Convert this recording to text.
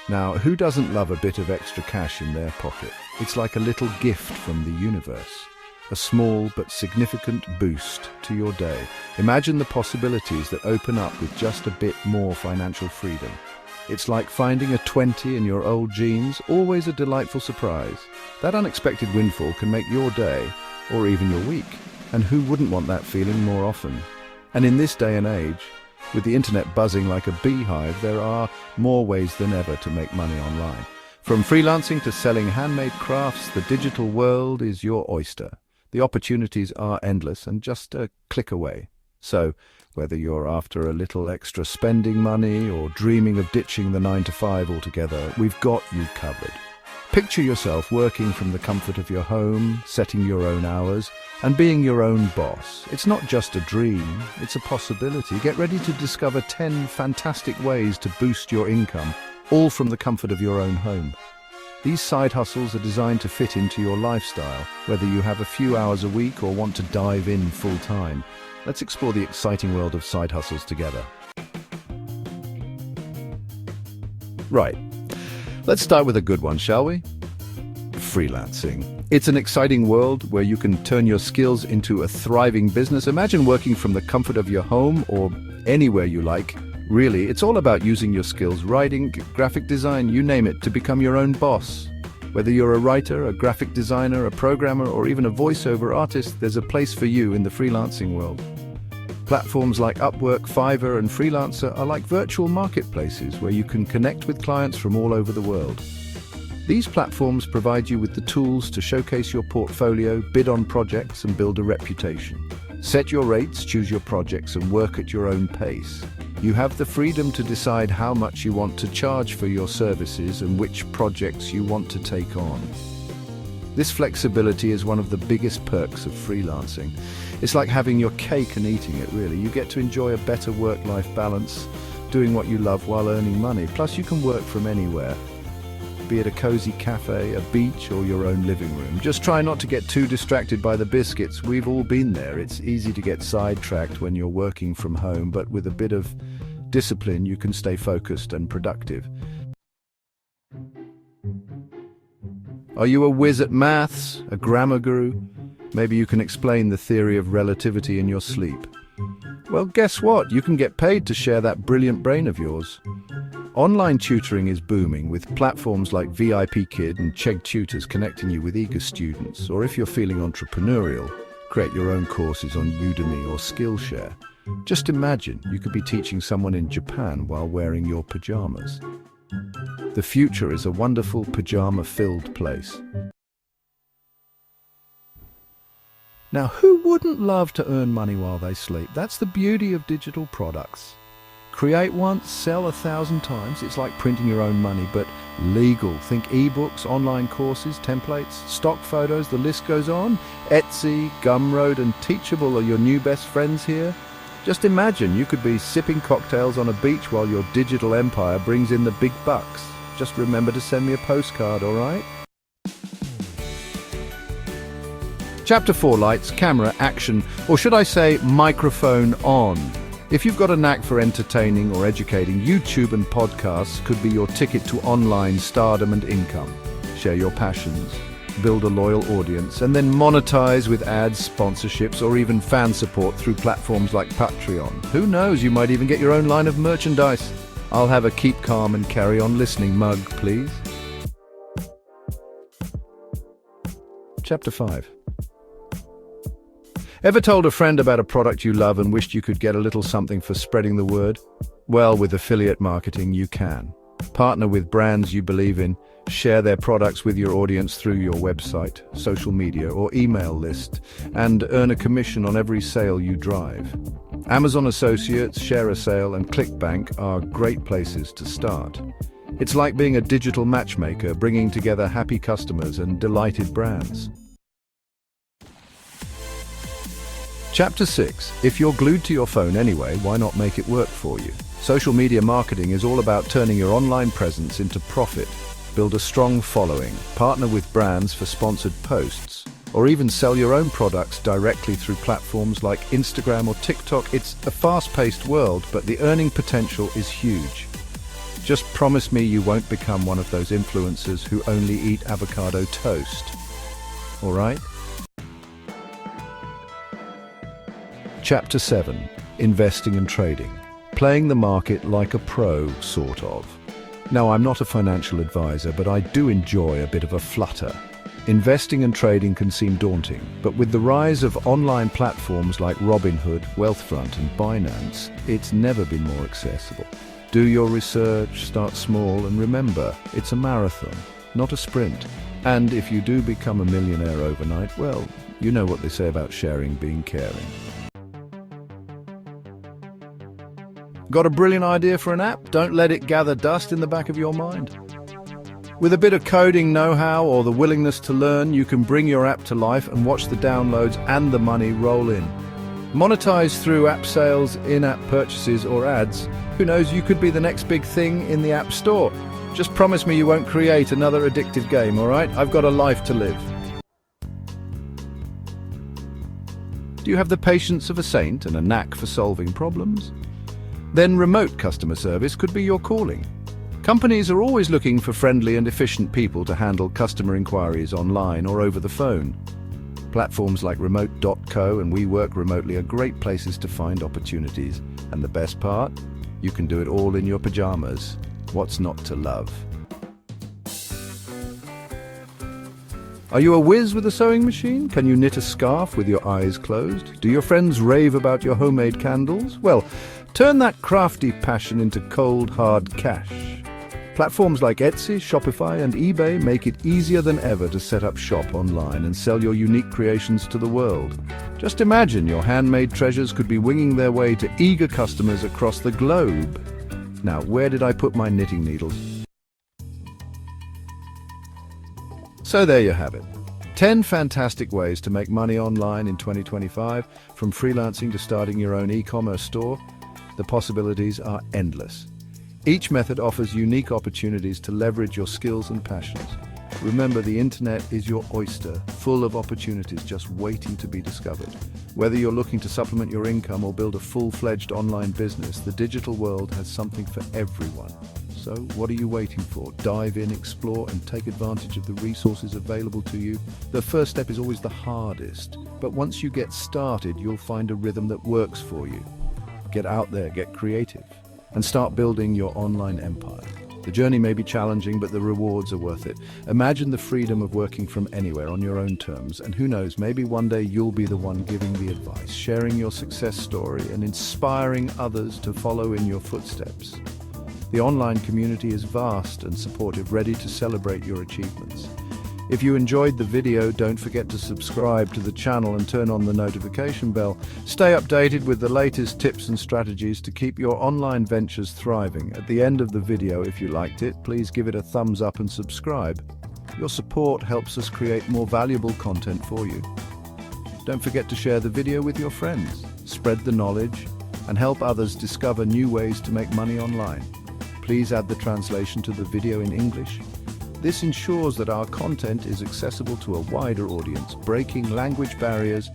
Now, who doesn't love a bit of extra cash in their pocket? It's like a little gift from the universe. A small but significant boost to your day. Imagine the possibilities that open up with just a bit more financial freedom. It's like finding a 20 in your old jeans, always a delightful surprise. That unexpected windfall can make your day, or even your week. And who wouldn't want that feeling more often? And in this day and age, with the internet buzzing like a beehive, there are more ways than ever to make money online. From freelancing to selling handmade crafts, the digital world is your oyster. The opportunities are endless and just a click away. So, whether you're after a little extra spending money or dreaming of ditching the 9-to-5 altogether, we've got you covered. Picture yourself working from the comfort of your home, setting your own hours, and being your own boss. It's not just a dream, it's a possibility. Get ready to discover 10 fantastic ways to boost your income, all from the comfort of your own home. These side hustles are designed to fit into your lifestyle, whether you have a few hours a week or want to dive in full time. Let's explore the exciting world of side hustles together. Right. Let's start with a good one, shall we? Freelancing. It's an exciting world where you can turn your skills into a thriving business. Imagine working from the comfort of your home or anywhere you like. Really, it's all about using your skills, writing, graphic design, you name it, to become your own boss. Whether you're a writer, a graphic designer, a programmer, or even a voiceover artist, there's a place for you in the freelancing world. Platforms like Upwork, Fiverr, and Freelancer are like virtual marketplaces where you can connect with clients from all over the world. These platforms provide you with the tools to showcase your portfolio, bid on projects, and build a reputation. Set your rates, choose your projects, and work at your own pace. You have the freedom to decide how much you want to charge for your services and which projects you want to take on. This flexibility is one of the biggest perks of freelancing. It's like having your cake and eating it, really. You get to enjoy a better work-life balance, doing what you love while earning money. Plus, you can work from anywhere, be it a cozy cafe, a beach, or your own living room. Just try not to get too distracted by the biscuits. We've all been there. It's easy to get sidetracked when you're working from home, but with a bit of discipline, you can stay focused and productive. Are you a whiz at maths, a grammar guru? Maybe you can explain the theory of relativity in your sleep. Well, guess what? You can get paid to share that brilliant brain of yours. Online tutoring is booming, with platforms like VIPKid and Chegg Tutors connecting you with eager students. Or if you're feeling entrepreneurial, create your own courses on Udemy or Skillshare. Just imagine you could be teaching someone in Japan while wearing your pajamas. The future is a wonderful pajama-filled place. Now, who wouldn't love to earn money while they sleep? That's the beauty of digital products. Create once, sell 1,000 times. It's like printing your own money, but legal. Think ebooks, online courses, templates, stock photos, the list goes on. Etsy, Gumroad, and Teachable are your new best friends here. Just imagine you could be sipping cocktails on a beach while your digital empire brings in the big bucks. Just remember to send me a postcard, all right? Chapter 4, lights, camera, action, or should I say microphone on. If you've got a knack for entertaining or educating, YouTube and podcasts could be your ticket to online stardom and income. Share your passions, build a loyal audience, and then monetize with ads, sponsorships, or even fan support through platforms like Patreon. Who knows, you might even get your own line of merchandise. I'll have a keep calm and carry on listening mug, please. Chapter 5. Ever told a friend about a product you love and wished you could get a little something for spreading the word? Well, with affiliate marketing, you can. Partner with brands you believe in, share their products with your audience through your website, social media, or email list, and earn a commission on every sale you drive. Amazon Associates, Share a Sale, and ClickBank are great places to start. It's like being a digital matchmaker, bringing together happy customers and delighted brands. Chapter 6. If you're glued to your phone anyway, why not make it work for you? Social media marketing is all about turning your online presence into profit. Build a strong following, partner with brands for sponsored posts, or even sell your own products directly through platforms like Instagram or TikTok. It's a fast-paced world, but the earning potential is huge. Just promise me you won't become one of those influencers who only eat avocado toast. All right? Chapter 7. Investing and Trading. Playing the market like a pro, sort of. Now, I'm not a financial advisor, but I do enjoy a bit of a flutter. Investing and trading can seem daunting, but with the rise of online platforms like Robinhood, Wealthfront and Binance, it's never been more accessible. Do your research, start small, and remember, it's a marathon, not a sprint. And if you do become a millionaire overnight, well, you know what they say about sharing being caring. Got a brilliant idea for an app? Don't let it gather dust in the back of your mind. With a bit of coding know-how or the willingness to learn, you can bring your app to life and watch the downloads and the money roll in. Monetize through app sales, in-app purchases or ads. Who knows, you could be the next big thing in the App Store. Just promise me you won't create another addictive game, all right? I've got a life to live. Do you have the patience of a saint and a knack for solving problems? Then remote customer service could be your calling. Companies are always looking for friendly and efficient people to handle customer inquiries online or over the phone. Platforms like Remote.co and We Work Remotely are great places to find opportunities. And the best part? You can do it all in your pajamas. What's not to love? Are you a whiz with a sewing machine? Can you knit a scarf with your eyes closed? Do your friends rave about your homemade candles? Well, turn that crafty passion into cold, hard cash. Platforms like Etsy, Shopify and eBay make it easier than ever to set up shop online and sell your unique creations to the world. Just imagine your handmade treasures could be winging their way to eager customers across the globe. Now, where did I put my knitting needles? So there you have it. 10 fantastic ways to make money online in 2025, from freelancing to starting your own e-commerce store. The possibilities are endless. Each method offers unique opportunities to leverage your skills and passions. Remember, the internet is your oyster, full of opportunities just waiting to be discovered. Whether you're looking to supplement your income or build a full-fledged online business, the digital world has something for everyone. So, what are you waiting for? Dive in, explore, and take advantage of the resources available to you. The first step is always the hardest, but once you get started, you'll find a rhythm that works for you. Get out there, get creative, and start building your online empire. The journey may be challenging, but the rewards are worth it. Imagine the freedom of working from anywhere on your own terms, and who knows, maybe one day you'll be the one giving the advice, sharing your success story, and inspiring others to follow in your footsteps. The online community is vast and supportive, ready to celebrate your achievements. If you enjoyed the video, don't forget to subscribe to the channel and turn on the notification bell. Stay updated with the latest tips and strategies to keep your online ventures thriving. At the end of the video, if you liked it, please give it a thumbs up and subscribe. Your support helps us create more valuable content for you. Don't forget to share the video with your friends, spread the knowledge, and help others discover new ways to make money online. Please add the translation to the video in English. This ensures that our content is accessible to a wider audience, breaking language barriers